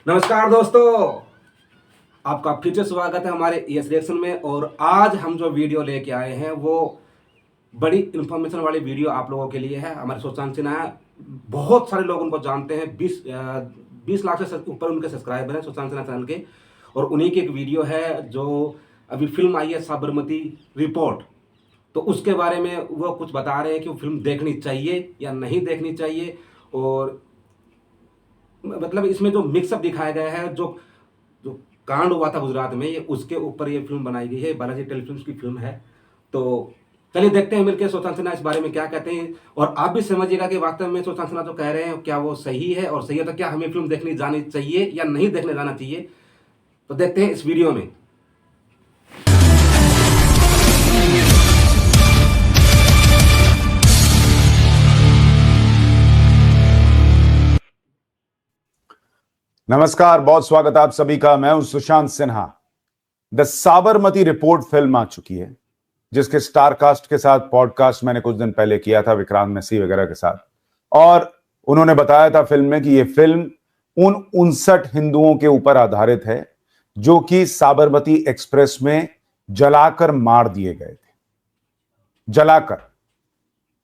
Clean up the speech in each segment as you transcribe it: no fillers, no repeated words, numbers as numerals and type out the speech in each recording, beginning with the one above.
नमस्कार दोस्तों, आपका फिर से स्वागत है हमारे यस रिएक्शन में। और आज हम जो वीडियो लेके आए हैं वो बड़ी इन्फॉर्मेशन वाली वीडियो आप लोगों के लिए है। हमारे सुशांत सिन्हा बहुत सारे लोग उनको जानते हैं, 20 लाख से ऊपर उनके सब्सक्राइबर हैं सुशांत सिन्हा चैनल के। और उन्हीं की एक वीडियो है जो अभी फिल्म आई है साबरमती रिपोर्ट। तो उसके बारे में वो कुछ बता रहे हैं कि वो फिल्म देखनी चाहिए या नहीं देखनी चाहिए। और मतलब इसमें जो मिक्सअप दिखाया गया है, जो जो कांड हुआ था गुजरात में, ये उसके ऊपर ये फिल्म बनाई गई है। बालाजी टेलीफिल्म्स की फिल्म है। तो चलिए देखते हैं मिलकर सुशांत सिन्हा इस बारे में क्या कहते हैं। और आप भी समझिएगा कि वास्तव में सुशांत सिन्हा जो कह रहे हैं क्या वो सही है, और सही है तो क्या हमें फिल्म देखने जानी चाहिए या नहीं देखने जाना चाहिए। तो देखते हैं इस वीडियो में। नमस्कार, बहुत स्वागत आप सभी का। मैं हूं Sushant Sinha. The Sabarmati report film आ चुकी है, जिसके स्टार कास्ट के साथ पॉडकास्ट मैंने कुछ दिन पहले किया था विक्रांत मैसी वगैरह के साथ। और उन्होंने बताया था फिल्म में कि यह फिल्म उन 59 हिंदुओं के ऊपर आधारित है जो कि साबरमती एक्सप्रेस में जलाकर मार दिए गए थे। जलाकर,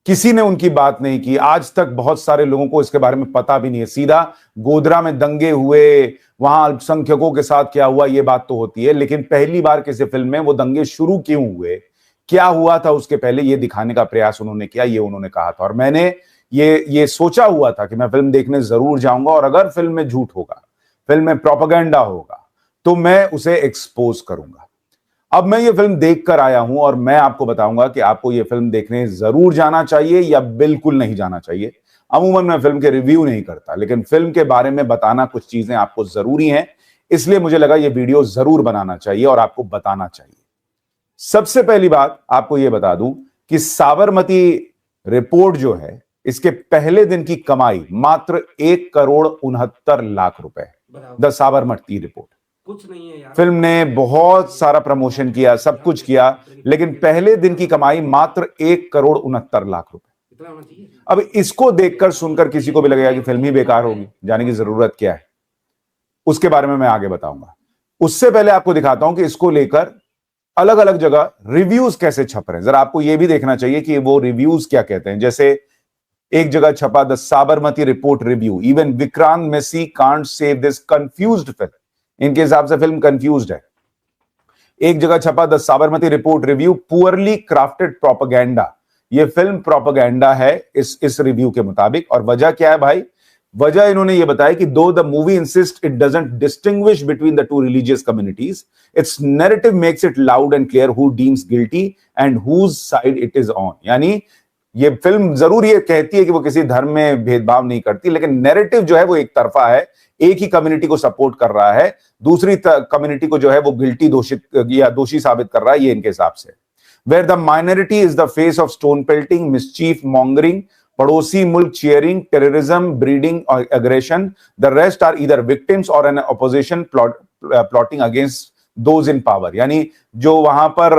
किसी ने उनकी बात नहीं की। आज तक बहुत सारे लोगों को इसके बारे में पता भी नहीं है। सीधा गोधरा में दंगे हुए, वहां अल्पसंख्यकों के साथ क्या हुआ ये बात तो होती है, लेकिन पहली बार किसी फिल्म में वो दंगे शुरू क्यों हुए, क्या हुआ था उसके पहले, ये दिखाने का प्रयास उन्होंने किया, ये उन्होंने कहा था। और मैंने ये सोचा हुआ था कि मैं फिल्म देखने जरूर जाऊंगा, और अगर फिल्म में झूठ होगा, फिल्म में प्रोपेगेंडा होगा, तो मैं उसे एक्सपोज करूंगा। अब मैं ये फिल्म देखकर आया हूं और मैं आपको बताऊंगा कि आपको ये फिल्म देखने जरूर जाना चाहिए या बिल्कुल नहीं जाना चाहिए। अमूमन मैं फिल्म के रिव्यू नहीं करता, लेकिन फिल्म के बारे में बताना कुछ चीजें आपको जरूरी हैं, इसलिए मुझे लगा ये वीडियो जरूर बनाना चाहिए और आपको बताना चाहिए। सबसे पहली बात आपको यह बता दूं कि साबरमती रिपोर्ट जो है, इसके पहले दिन की कमाई मात्र 1,69,00,000 रुपए। द साबरमती रिपोर्ट कुछ नहीं है यार। फिल्म ने बहुत सारा प्रमोशन किया, सब कुछ किया, लेकिन पहले दिन की कमाई मात्र 1,69,00,000 रुपए। इतना होना चाहिए। अब इसको देखकर सुनकर किसी को भी लगेगा कि फिल्म ही बेकार होगी, जाने की जरूरत क्या है, उसके बारे में मैं आगे बताऊंगा। उससे पहले आपको दिखाता हूं कि इसको लेकर अलग अलग जगह रिव्यूज कैसे छप रहे हैं। जरा आपको यह भी देखना चाहिए कि वो रिव्यूज क्या कहते हैं। जैसे एक जगह छपा, the Sabarmati report review, even Vikrant Massey can't save this confused film. इनके हिसाब से फिल्म कंफ्यूज्ड है। एक जगह छपा, the Sabarmati report review, poorly crafted propaganda. ये फिल्म प्रोपेगेंडा है इस रिव्यू के मुताबिक। और वजह क्या है भाई? वजह इन्होंने ये बताया कि though the movie insist it doesn't distinguish between the two religious communities, its narrative makes it loud and clear who deems guilty and whose side it is on. यानी ये फिल्म जरूर ये कहती है कि वो किसी धर्म में भेदभाव नहीं करती, लेकिन नैरेटिव जो है वो एक तरफा है, एक ही कम्युनिटी को सपोर्ट कर रहा है, दूसरी कम्युनिटी को जो है वो गिल्टी दोषित या दोषी साबित कर रहा है, ये इनके हिसाब से। Where the minority is the face of stone pelting, mischief mongering, पड़ोसी मुल्क चीयरिंग, टेररिज्म, ब्रीडिंग और aggression, the rest are either victims और an opposition plotting against those in power. यानी जो वहां पर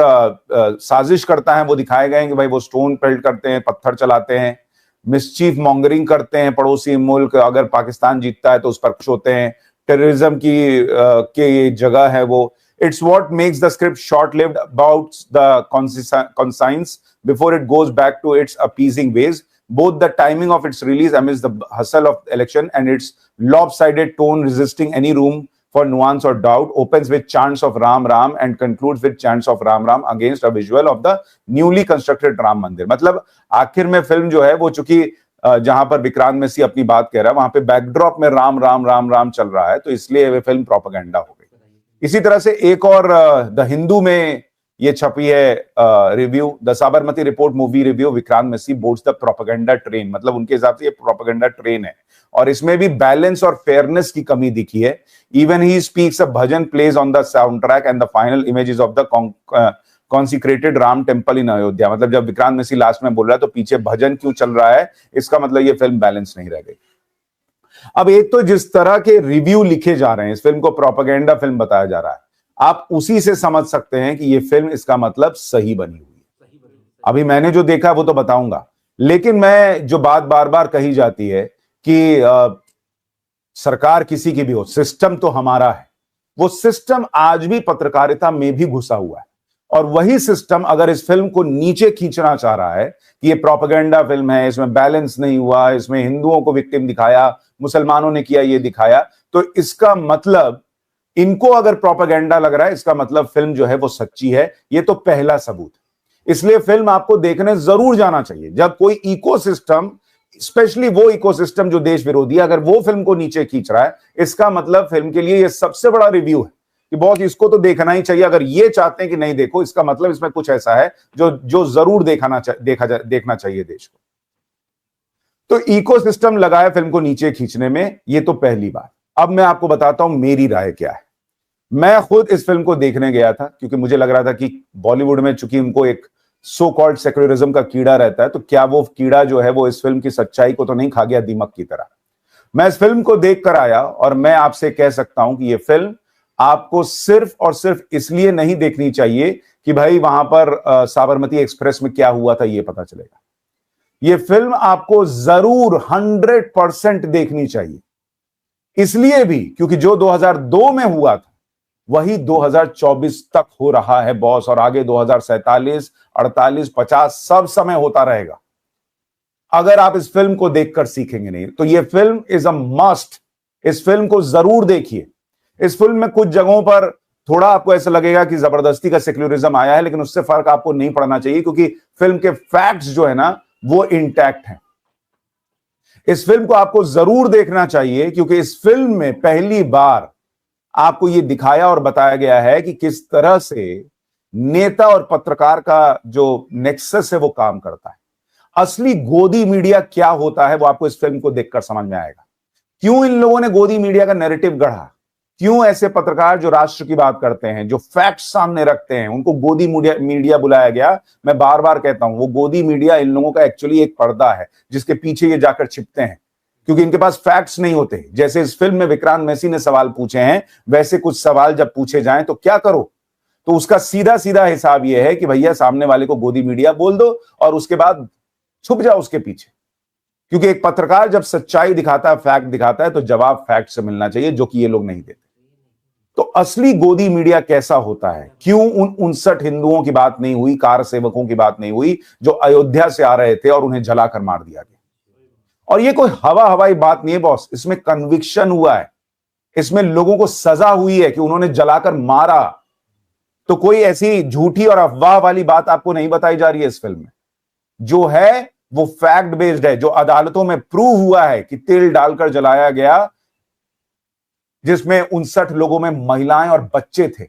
साजिश करता है वो दिखाए गए हैं कि भाई वो स्टोन पेल्ट करते हैं, पत्थर चलाते हैं, मिसचीफ मॉन्गरिंग करते हैं, पड़ोसी मुल्क अगर पाकिस्तान जीतता है तो उस पर खुश होते हैं, टेररिज्म की जगह है वो। It's what makes the script short lived about the conscience before it goes back to its appeasing ways, both the timing of its release amidst the hustle of election and its lopsided tone resisting any room for nuance or doubt, opens with chants of Ram Ram and concludes with chants of Ram Ram against a visual of the newly constructed Ram Mandir। मतलब आखिर में film जो है वो चूंकि जहां पर विक्रांत मैसी अपनी बात कह रहा है, वहां पे बैकड्रॉप में राम राम राम राम चल रहा है, तो इसलिए वे फिल्म प्रोपेगेंडा हो गई। इसी तरह से एक और द हिंदू में ये छपी है review, the Sabarmati report movie review, Vikrant Massey boards the propaganda train. मतलब उनके हिसाब से ये प्रोपेगेंडा ट्रेन है, और इसमें भी बैलेंस और फेयरनेस की कमी दिखी है। Even he speaks a bhajan plays on the sound track and the final images of the consecrated Ram temple in Ayodhya. मतलब जब विक्रांत मैसी लास्ट में बोल रहा है तो पीछे भजन क्यों चल रहा है, इसका मतलब ये फिल्म बैलेंस नहीं रह गई। अब एक तो जिस तरह के रिव्यू लिखे जा रहे हैं, इस फिल्म को प्रोपेगेंडा फिल्म बताया जा रहा है, आप उसी से समझ सकते हैं कि ये फिल्म इसका मतलब सही बनी हुई है। अभी मैंने जो देखा वो तो बताऊंगा, लेकिन मैं जो बात बार बार कही जाती है कि सरकार किसी की भी हो, सिस्टम तो हमारा है। वो सिस्टम आज भी पत्रकारिता में भी घुसा हुआ है, और वही सिस्टम अगर इस फिल्म को नीचे खींचना चाह रहा है कि ये प्रोपेगेंडा फिल्म है, इसमें बैलेंस नहीं हुआ, इसमें हिंदुओं को विक्टिम दिखाया, मुसलमानों ने किया ये दिखाया, तो इसका मतलब इनको अगर प्रोपेगेंडा लग रहा है, इसका मतलब फिल्म जो है वो सच्ची है। ये तो पहला सबूत। इसलिए फिल्म आपको देखने जरूर जाना चाहिए। जब कोई इकोसिस्टम, स्पेशली वो इकोसिस्टम जो देश विरोधी है, अगर वो फिल्म को नीचे खींच रहा है, इसका मतलब फिल्म के लिए ये सबसे बड़ा रिव्यू है कि बहुत इसको तो देखना ही चाहिए। अगर ये चाहते हैं कि नहीं देखो, इसका मतलब इसमें कुछ ऐसा है जो जरूर देखना चाहिए देश को। तो इकोसिस्टम लगाया फिल्म को नीचे खींचने में, ये तो पहली बात। अब मैं आपको बताता हूं मेरी राय क्या है। मैं खुद इस फिल्म को देखने गया था क्योंकि मुझे लग रहा था कि बॉलीवुड में चूंकि उनको एक सो कॉल्ड सेक्युलरिज्म का कीड़ा रहता है, तो क्या वो कीड़ा जो है वो इस फिल्म की सच्चाई को तो नहीं खा गया दीमक की तरह। मैं इस फिल्म को देखकर आया और मैं आपसे कह सकता हूं कि ये फिल्म आपको सिर्फ और सिर्फ इसलिए नहीं देखनी चाहिए कि भाई वहां पर साबरमती एक्सप्रेस में क्या हुआ था ये पता चलेगा। ये फिल्म आपको जरूर 100% देखनी चाहिए, इसलिए भी क्योंकि जो 2002 में हुआ था वही 2024 तक हो रहा है बॉस, और आगे 2047, 48, 50 सब समय होता रहेगा अगर आप इस फिल्म को देखकर सीखेंगे नहीं। तो ये फिल्म इज अ मस्ट। इस फिल्म को जरूर देखिए। इस फिल्म में कुछ जगहों पर थोड़ा आपको ऐसा लगेगा कि जबरदस्ती का सेक्युलरिज्म आया है, लेकिन उससे फर्क आपको नहीं पड़ना चाहिए क्योंकि फिल्म के फैक्ट्स जो है ना वो इंटैक्ट हैं। इस फिल्म को आपको जरूर देखना चाहिए क्योंकि इस फिल्म में पहली बार आपको यह दिखाया और बताया गया है कि किस तरह से नेता और पत्रकार का जो नेक्सस है वो काम करता है। असली गोदी मीडिया क्या होता है वो आपको इस फिल्म को देखकर समझ में आएगा। क्यों इन लोगों ने गोदी मीडिया का नैरेटिव गढ़ा, क्यों ऐसे पत्रकार जो राष्ट्र की बात करते हैं, जो फैक्ट्स सामने रखते हैं, उनको गोदी मीडिया बुलाया गया। मैं बार बार कहता हूं वो गोदी मीडिया इन लोगों का एक्चुअली एक पर्दा है जिसके पीछे ये जाकर छिपते हैं क्योंकि इनके पास फैक्ट्स नहीं होते। जैसे इस फिल्म में विक्रांत मैसी ने सवाल पूछे हैं, वैसे कुछ सवाल जब पूछे जाएं तो क्या करो, तो उसका सीधा सीधा हिसाब यह है कि भैया सामने वाले को गोदी मीडिया बोल दो और उसके बाद छुप जाओ उसके पीछे। क्योंकि एक पत्रकार जब सच्चाई दिखाता है, फैक्ट दिखाता है, तो जवाब फैक्ट से मिलना चाहिए, जो कि ये लोग नहीं देते। तो असली गोदी मीडिया कैसा होता है, क्यों उन 59 हिंदुओं की बात नहीं हुई, कार सेवकों की बात नहीं हुई जो अयोध्या से आ रहे थे और उन्हें जलाकर मार दिया गया। और ये कोई हवाई बात नहीं है बॉस, इसमें कन्विक्शन हुआ है, इसमें लोगों को सजा हुई है कि उन्होंने जलाकर मारा। तो कोई ऐसी झूठी और अफवाह वाली बात आपको नहीं बताई जा रही है इस फिल्म में। जो है वो फैक्ट बेस्ड है, जो अदालतों में प्रूव हुआ है कि तेल डालकर जलाया गया, जिसमें 59 लोगों में महिलाएं और बच्चे थे।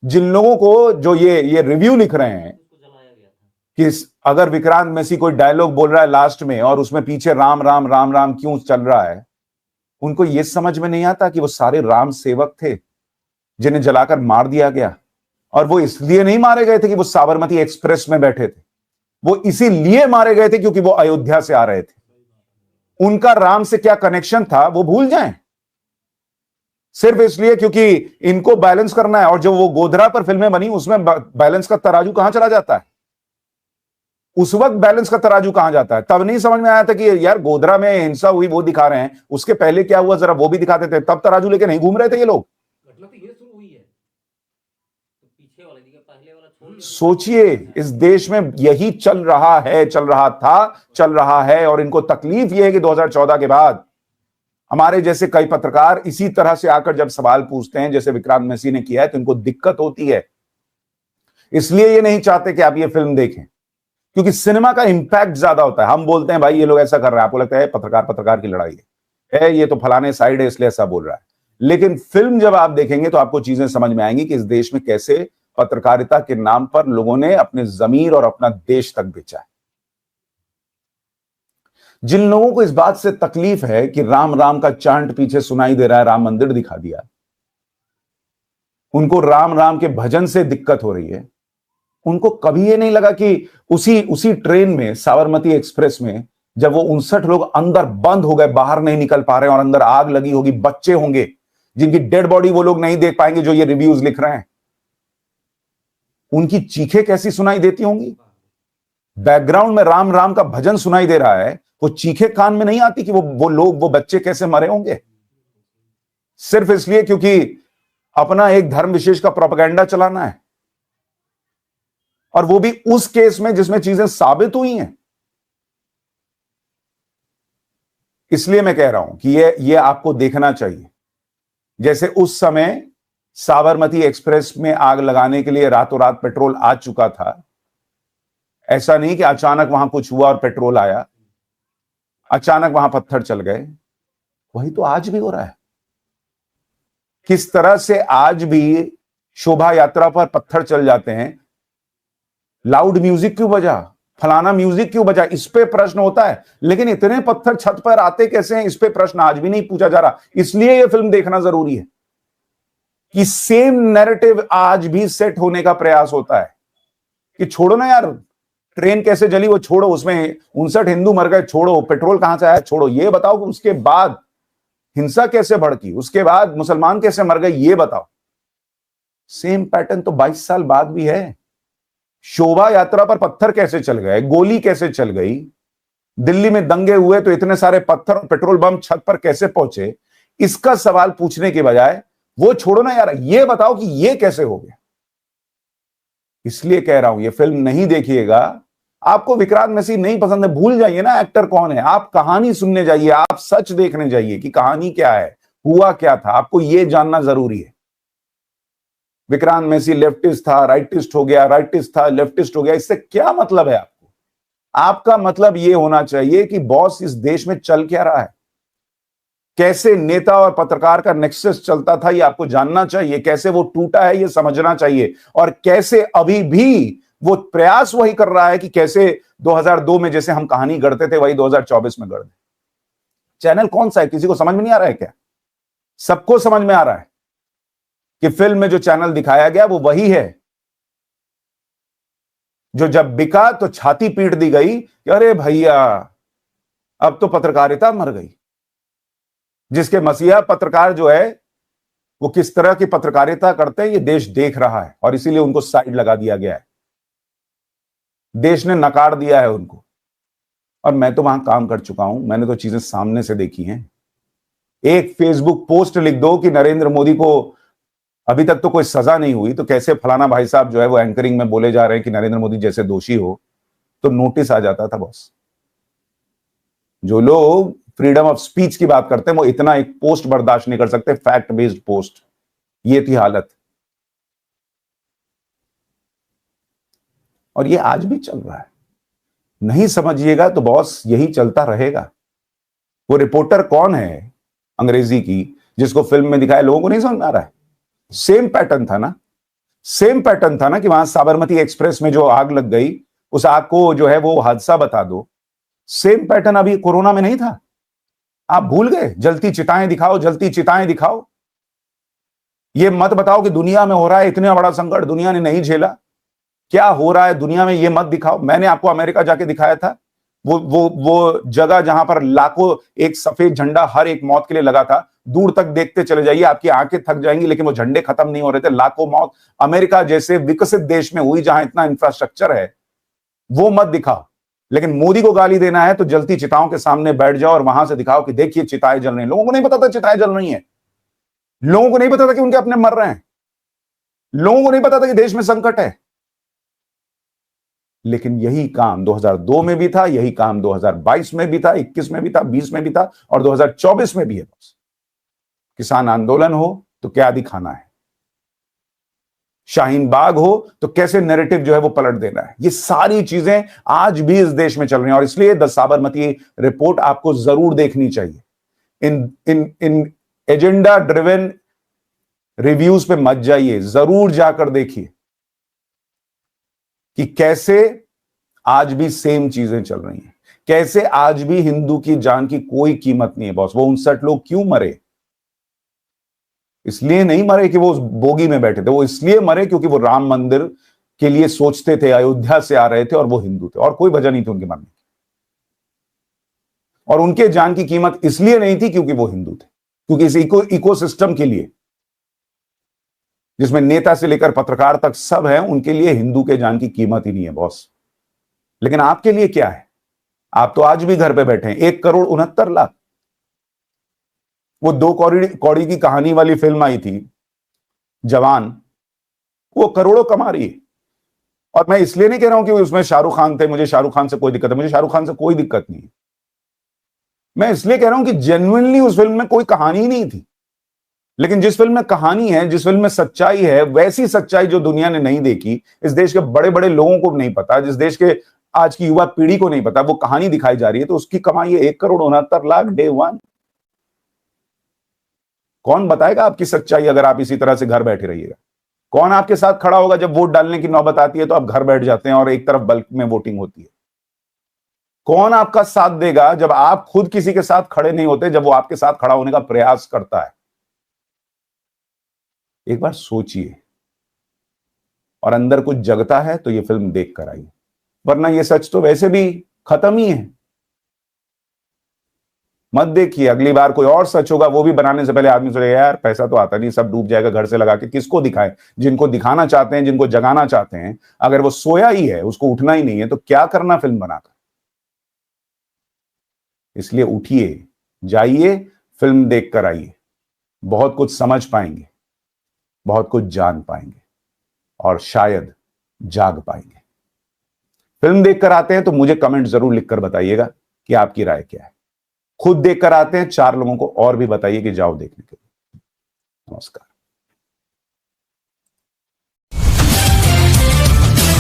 जिन लोगों को जो ये रिव्यू लिख रहे हैं कि अगर विक्रांत मैसी कोई डायलॉग बोल रहा है लास्ट में और उसमें पीछे राम राम राम राम क्यों चल रहा है, उनको यह समझ में नहीं आता कि वो सारे राम सेवक थे जिन्हें जलाकर मार दिया गया। और वो इसलिए नहीं मारे गए थे कि वो साबरमती एक्सप्रेस में बैठे थे, वो इसीलिए मारे गए थे क्योंकि वो अयोध्या से आ रहे थे। उनका राम से क्या कनेक्शन था वो भूल जाएं, सिर्फ इसलिए क्योंकि इनको बैलेंस करना है। और जो वो गोधरा पर फिल्में बनी उसमें बैलेंस का तराजू कहां चला जाता है, उस वक्त बैलेंस का तराजू कहां जाता है। तब नहीं समझ में आया था कि यार गोधरा में हिंसा हुई वो दिखा रहे हैं, उसके पहले क्या हुआ जरा वो भी दिखाते थे, तब तराजू लेके नहीं घूम रहे थे ये लोग। घटना तो ये शुरू हुई है, तो पीछे वाले दिखे, पहले वाला छोड़ दिया। सोचिए इस देश में यही चल रहा है, चल रहा था, चल रहा है। और इनको तकलीफ यह है कि 2014 के बाद हमारे जैसे कई पत्रकार इसी तरह से आकर जब सवाल पूछते हैं जैसे विक्रांत मैसी ने किया है, तो इनको दिक्कत होती है। इसलिए ये नहीं चाहते कि आप ये फिल्म देखें, क्योंकि सिनेमा का इंपैक्ट ज्यादा होता है। हम बोलते हैं भाई ये लोग ऐसा कर रहे हैं, आपको लगता है पत्रकार की लड़ाई है, ये तो फलाने साइड है इसलिए ऐसा बोल रहा है। लेकिन फिल्म जब आप देखेंगे तो आपको चीजें समझ में आएंगी कि इस देश में कैसे पत्रकारिता के नाम पर लोगों ने अपने जमीर और अपना देश तक बेचा है। जिन लोगों को इस बात से तकलीफ है कि राम राम का चांट पीछे सुनाई दे रहा है, राम मंदिर दिखा दिया, उनको राम राम के भजन से दिक्कत हो रही है, उनको कभी ये नहीं लगा कि उसी ट्रेन में, साबरमती एक्सप्रेस में, जब वो 59 लोग अंदर बंद हो गए, बाहर नहीं निकल पा रहे और अंदर आग लगी होगी, बच्चे होंगे जिनकी डेड बॉडी वो लोग नहीं देख पाएंगे जो ये रिव्यूज लिख रहे हैं, उनकी चीखें कैसी सुनाई देती होंगी। बैकग्राउंड में राम राम का भजन सुनाई दे रहा है, वो चीखें कान में नहीं आती कि वो लोग, वो बच्चे कैसे मरे होंगे। सिर्फ इसलिए क्योंकि अपना एक धर्म विशेष का प्रोपेगेंडा चलाना है, और वो भी उस केस में जिसमें चीजें साबित हुई हैं। इसलिए मैं कह रहा हूं कि ये आपको देखना चाहिए। जैसे उस समय साबरमती एक्सप्रेस में आग लगाने के लिए रातों रात पेट्रोल आ चुका था, ऐसा नहीं कि अचानक वहां कुछ हुआ और पेट्रोल आया, अचानक वहां पत्थर चल गए। वही तो आज भी हो रहा है। किस तरह से आज भी शोभा यात्रा पर पत्थर चल जाते हैं, लाउड म्यूजिक क्यों बजा, फलाना म्यूजिक क्यों बजा, इस पे प्रश्न होता है। लेकिन इतने पत्थर छत पर आते कैसे हैं, इस पे प्रश्न आज भी नहीं पूछा जा रहा। इसलिए यह फिल्म देखना जरूरी है कि सेम नैरेटिव आज भी सेट होने का प्रयास होता है कि छोड़ो ना यार, ट्रेन कैसे जली वो छोड़ो, उसमें 59 हिंदू मर गए छोड़ो, पेट्रोल कहां से आया छोड़ो, ये बताओ कि उसके बाद हिंसा कैसे भड़की, उसके बाद मुसलमान कैसे मर गए, ये बताओ। सेम पैटर्न तो 22 साल बाद भी है। शोभा यात्रा पर पत्थर कैसे चल गए, गोली कैसे चल गई, दिल्ली में दंगे हुए तो इतने सारे पत्थर और पेट्रोल बम छत पर कैसे पहुंचे, इसका सवाल पूछने के बजाय वो छोड़ो ना यार, ये बताओ कि ये कैसे हो गया। इसलिए कह रहा हूं ये फिल्म नहीं देखिएगा। आपको विक्रांत मैसी नहीं पसंद है, भूल जाइए ना एक्टर कौन है, आप कहानी सुनने जाइए, आप सच देखने जाइए कि कहानी क्या है, हुआ क्या था, आपको यह जानना जरूरी है। विक्रांत मैसी लेफ्टिस्ट था, राइटिस्ट हो गया, राइटिस्ट था, लेफ्टिस्ट हो गया, इससे क्या मतलब है आपको? आपका मतलब यह होना चाहिए कि बॉस इस देश में चल क्या रहा है, कैसे नेता और पत्रकार का नेक्सस चलता था, यह आपको जानना चाहिए, कैसे वो टूटा है यह समझना चाहिए, और कैसे अभी भी वो प्रयास वही कर रहा है कि कैसे 2002 में जैसे हम कहानी गढ़ते थे वही 2024 में गढ़ दे। चैनल कौन सा है, किसी को समझ में नहीं आ रहा है क्या? सबको समझ में आ रहा है कि फिल्म में जो चैनल दिखाया गया वो वही है जो जब बिका तो छाती पीट दी गई कि अरे भैया अब तो पत्रकारिता मर गई। जिसके मसीहा पत्रकार जो है वो किस तरह की पत्रकारिता करते हैं ये देश देख रहा है, और इसीलिए उनको साइड लगा दिया गया है, देश ने नकार दिया है उनको। और मैं तो वहां काम कर चुका हूं, मैंने तो चीजें सामने से देखी हैं। एक फेसबुक पोस्ट लिख दो कि नरेंद्र मोदी को अभी तक तो कोई सजा नहीं हुई, तो कैसे फलाना भाई साहब जो है वो एंकरिंग में बोले जा रहे हैं कि नरेंद्र मोदी जैसे दोषी हो, तो नोटिस आ जाता था बॉस। जो लोग फ्रीडम ऑफ स्पीच की बात करते हैं वो इतना एक पोस्ट बर्दाश्त नहीं कर सकते, फैक्ट बेस्ड पोस्ट। ये थी हालत, और ये आज भी चल रहा है। नहीं समझिएगा तो बॉस यही चलता रहेगा। वो रिपोर्टर कौन है अंग्रेजी की जिसको फिल्म में दिखाया, लोगों को नहीं समझ में आ रहा है। सेम पैटर्न था ना, सेम पैटर्न था ना कि वहां साबरमती एक्सप्रेस में जो आग लग गई, उस आग को जो है वो हादसा बता दो। सेम पैटर्न अभी कोरोना में नहीं था? आप भूल गए? जलती चिताएं दिखाओ, जलती चिताएं दिखाओ। ये मत बताओ कि दुनिया में हो रहा है इतना बड़ा संकट, दुनिया ने नहीं झेला। क्या हो रहा है दुनिया में ये मत दिखाओ। मैंने आपको अमेरिका जाके दिखाया था, वो जगह जहां पर लाखों एक सफेद झंडा हर एक मौत के लिए लगा था। दूर तक देखते चले जाइए, आपकी आंखें थक जाएंगी, लेकिन वो झंडे खत्म नहीं हो रहे थे। लाखों मौत अमेरिका जैसे विकसित देश में हुई जहां इतना इंफ्रास्ट्रक्चर है। वो मत दिखाओ। लेकिन मोदी को गाली देना है तो जलती चिताओं के सामने बैठ जाओ और वहां से दिखाओ कि देखिए चिताएं जल रही हैं। लोगों को नहीं पता था चिताएं जल रही हैं, लोगों को नहीं पता था कि उनके अपने मर रहे हैं, लोगों को नहीं पता था कि देश में संकट है। लेकिन यही काम 2002 में भी था, यही काम 2022 में भी था, 21 में भी था, 20 में भी था, और 2024 में भी है। बस किसान आंदोलन हो तो क्या दिखाना है, शाहीन बाग हो तो कैसे नैरेटिव जो है वो पलट देना है, ये सारी चीजें आज भी इस देश में चल रही हैं। और इसलिए द साबरमती रिपोर्ट आपको जरूर देखनी चाहिए। इन एजेंडा ड्रिवन रिव्यूज पे मत जाइए, जरूर जाकर देखिए कि कैसे आज भी सेम चीजें चल रही हैं, कैसे आज भी हिंदू की जान की कोई कीमत नहीं है। बॉस वो 59 लोग क्यों मरे? इसलिए नहीं मरे कि वो उस बोगी में बैठे थे, वो इसलिए मरे क्योंकि वो राम मंदिर के लिए सोचते थे, अयोध्या से आ रहे थे और वो हिंदू थे, और कोई वजह नहीं थी उनके मरने की। और उनके जान की कीमत इसलिए नहीं थी क्योंकि वो हिंदू थे, क्योंकि इस इकोसिस्टम के लिए जिसमें नेता से लेकर पत्रकार तक सब है, उनके लिए हिंदू के जान की कीमत ही नहीं है बॉस। लेकिन आपके लिए क्या है? आप तो आज भी घर पे बैठे हैं। 1,69,00,000 वो 2 कौड़ी की कहानी वाली फिल्म आई थी जवान, वो करोड़ों कमा रही है। और मैं इसलिए नहीं कह रहा हूं कि उसमें शाहरुख खान थे, मुझे शाहरुख खान से कोई दिक्कत है, मुझे शाहरुख खान से कोई दिक्कत नहीं है। मैं इसलिए कह रहा हूं कि जेन्युइनली उस फिल्म में कोई कहानी ही नहीं थी। लेकिन जिस फिल्म में कहानी है, जिस फिल्म में सच्चाई है, वैसी सच्चाई जो दुनिया ने नहीं देखी, इस देश के बड़े बड़े लोगों को नहीं पता, जिस देश के आज की युवा पीढ़ी को नहीं पता, वो कहानी दिखाई जा रही है, तो उसकी कमाई है 1,69,00,000 डे 1। कौन बताएगा आपकी सच्चाई अगर आप इसी तरह से घर बैठे रहिएगा? कौन आपके साथ खड़ा होगा जब वोट डालने की नौबत आती है तो आप घर बैठ जाते हैं और एक तरफ बल्क में वोटिंग होती है? कौन आपका साथ देगा जब आप खुद किसी के साथ खड़े नहीं होते, जब वो आपके साथ खड़ा होने का प्रयास करता है? एक बार सोचिए, और अंदर कुछ जगता है तो ये फिल्म देख कर आइए, वरना ये सच तो वैसे भी खत्म ही है। मत देखिए, अगली बार कोई और सच होगा, वो भी बनाने से पहले आदमी सोचेगा यार पैसा तो आता नहीं, सब डूब जाएगा, घर से लगा के किसको दिखाएं? जिनको दिखाना चाहते हैं, जिनको जगाना चाहते हैं, अगर वो सोया ही है, उसको उठना ही नहीं है, तो क्या करना फिल्म बनाकर? इसलिए उठिए, जाइए, फिल्म देखकर आइए, बहुत कुछ समझ पाएंगे, बहुत कुछ जान पाएंगे और शायद जाग पाएंगे। फिल्म देखकर आते हैं तो मुझे कमेंट जरूर लिखकर बताइएगा कि आपकी राय क्या है। खुद देखकर आते हैं, 4 लोगों को और भी बताइए कि जाओ देखने के लिए। नमस्कार।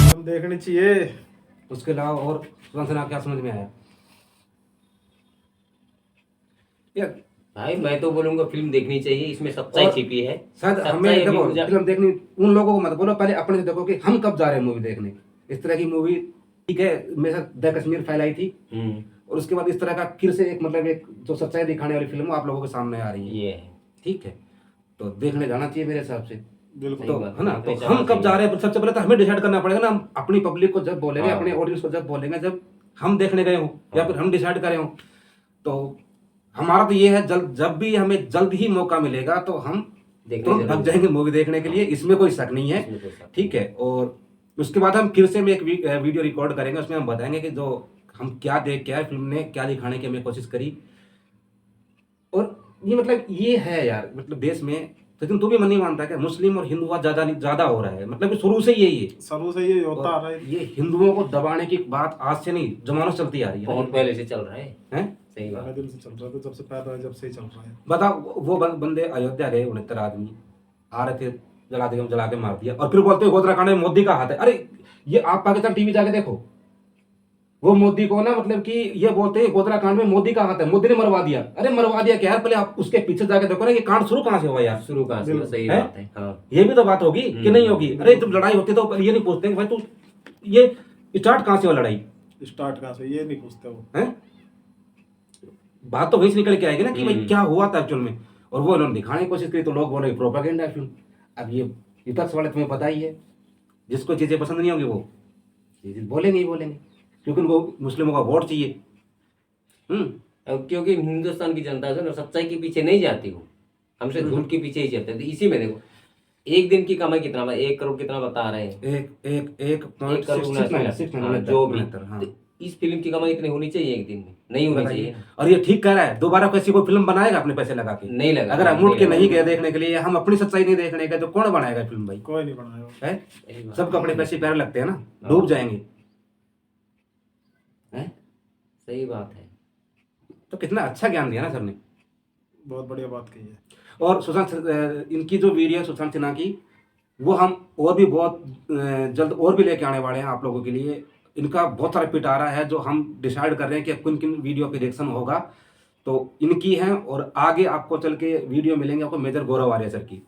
हम देखनी चाहिए। उसके अलावा और सुना क्या समझ में आया? यार भाई मैं तो बोलूंगा फिल्म देखनी चाहिए, इसमें सच्चाई और छिपी है। शायद सच्चाई हमें अभी देखो उजा- फिल्म देखनी, उन लोगों को मत बोलो, पहले अपने से देखो कि हम कब जा रहे हैं मूवी देखने। इस तरह की मूवी ठीक है, मेरे साथ द कश्मीर फाइल आई थी, और उसके बाद इस तरह का फिर से एक मतलब एक जो सच्चाई दिखाने वाली फिल्म आप लोगों के सामने आ रही है। ये है। ठीक है, तो देखने जाना चाहिए मेरे हिसाब से। बिल्कुल। तो सही बात है ना, है, तो देखने हम जाना कब जा चाहिए। रहे हैं सबसे पहले तो हमें डिसाइड करना पड़ेगा ना। हम अपनी पब्लिक को जब बोलेंगे, हाँ। अपने ऑडियंस को जब बोलेंगे, जब हम देखने गए हों या फिर हम डिसाइड करें हों, तो हमारा तो ये है जब भी हमें जल्द ही मौका मिलेगा तो हम देखने तुरंत जरूर भाग जाएंगे मूवी देखने के लिए, इसमें कोई शक नहीं है। इसमें कोई शक ठीक है, और उसके बाद हम फिर से एक वीडियो रिकॉर्ड करेंगे, उसमें हम बताएंगे कि जो हम क्या देख के आए, फिल्म ने क्या दिखाने की हमें कोशिश करी। और ये मतलब ये है यार, मतलब देश में, लेकिन तू भी मन नहीं मानता क्या मुस्लिम और हिंदुवाद ज्यादा हो रहा है? मतलब शुरू से यही है। शुरू से ये होता आ रहा है। ये हिंदुओं को दबाने की बात आज से नहीं, जमानों से चलती आ रही है। बहुत पहले से चल रहा है। हैं? सही बात। बड़े दिल से चल रहा था, जब से पैदा है जब से ही चल रहा है। बताओ, वो बंदे अयोध्या गए, 69 आदमी आ रहे थे, जला के मार दिया, और फिर बोलते हैं गोदराकांड में मोदी का हाथ है। अरे ये आप पाकिस्तान टीवी जाके देखो, वो मोदी को ना मतलब कि ये बोलते हैं गोदराकांड में मोदी का हाथ है, मोदी ने मरवा दिया। अरे मरवा दिया क्या यार, पहले आप उसके पीछे जाके देखो ना, ये कांड शुरू कहां से हुआ यार। शुरू कहां से हुआ? सही है? बात है। हाँ, ये भी तो बात होगी कि नहीं होगी? अरे जब लड़ाई होती है तो ये नहीं पूछते भाई तू ये स्टार्ट कहां से हुआ लड़ाई, स्टार्ट कहाँ से, ये नहीं पूछते वो। है? बात तो वही से निकल के आएगी ना कि भाई क्या हुआ था एक्चुअल में, और वो इन्होंने दिखाने की कोशिश करी तो लोग बोले प्रोपेगेंडा है फिल्म। अब ये विपक्ष वाले तुम्हें पता ही है, जिसको चीजें पसंद नहीं होगी वो चीजें बोलेंगे ही बोलेंगे, क्योंकि उनको मुस्लिमों का वोट चाहिए। अब क्योंकि हिंदुस्तान की जनता जो ना सच्चाई के पीछे नहीं जाती, वो हमसे झूठ के पीछे ही चलते हैं। तो इसी में देखो, एक दिन की कमाई कितना, 1 करोड़ कितना बता रहे हैं, एक एक एक 1 करोड़ 6 हाँ, जो भी। हाँ। तो इस फिल्म की कमाई इतनी होनी चाहिए एक दिन में, नहीं होनी चाहिए। और ये ठीक कह रहा है, दोबारा कैसी कोई फिल्म बनाएगा अपने पैसे लगा के? नहीं लगा। अगर हम उठ के नहीं गए देखने के लिए, हम अपनी सच्चाई नहीं देखने गए, तो कौन बनाएगा फिल्म भाई? कोई नहीं बनाया। है? सही बात। सबको अपने पैसे पैर लगते हैं ना, डूब जाएंगे। हैं? सही बात है। तो कितना अच्छा ज्ञान दिया ना सर ने। बहुत बढ़िया बात कही है। और इनकी जो वीडियो सुशांत सिन्हा की, वो हम और भी बहुत जल्द और भी लेके आने वाले हैं आप लोगों के लिए। इनका बहुत सारा पिटारा है जो हम डिसाइड कर रहे हैं कि किन किन वीडियो पे रिएक्शन होगा, तो इनकी है। और आगे आपको चल के वीडियो मिलेंगे आपको मेजर गौरव आर्य सर की।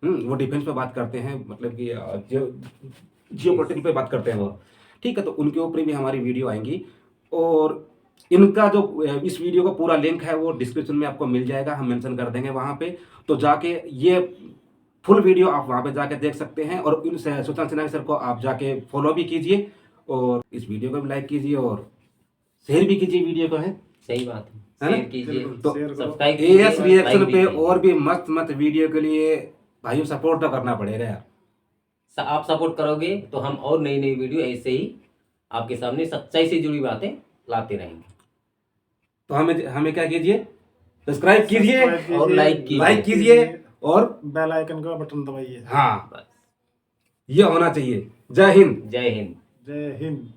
वो डिफेंस पे बात करते हैं, मतलब कि जियोपॉलिटिक्स पे बात करते हैं वो। ठीक है, तो उनके ऊपर भी हमारी वीडियो आएंगी। और इनका जो इस वीडियो का पूरा लिंक है वो डिस्क्रिप्शन में आपको मिल जाएगा, हम मेंशन कर देंगे वहाँ पे। तो जाके ये फुल वीडियो आप वहाँ पे जाके देख सकते हैं। और इन सुशांत सिन्हा सर को आप जाके फॉलो भी कीजिए, और इस वीडियो को भी लाइक कीजिए और शेयर भी कीजिए वीडियो को। है सही बात है ना? शेयर कीजिए, तो सब्सक्राइब एएस रिएक्शन पे कीजिए। और भी मस्त वीडियो के लिए भाइयों सपोर्ट तो करना पड़ेगा यार। आप सपोर्ट करोगे तो हम और नई नई वीडियो ऐसे ही आपके सामने सच्चाई से जुड़ी बातें लाते रहेंगे। तो हमें क्या कीजिए, सब्सक्राइब कीजिए, और लाइक कीजिए और बेल आइकन का बटन दबाइए। हाँ बस। ये होना चाहिए। जय हिंद। जय हिंद। जय हिंद।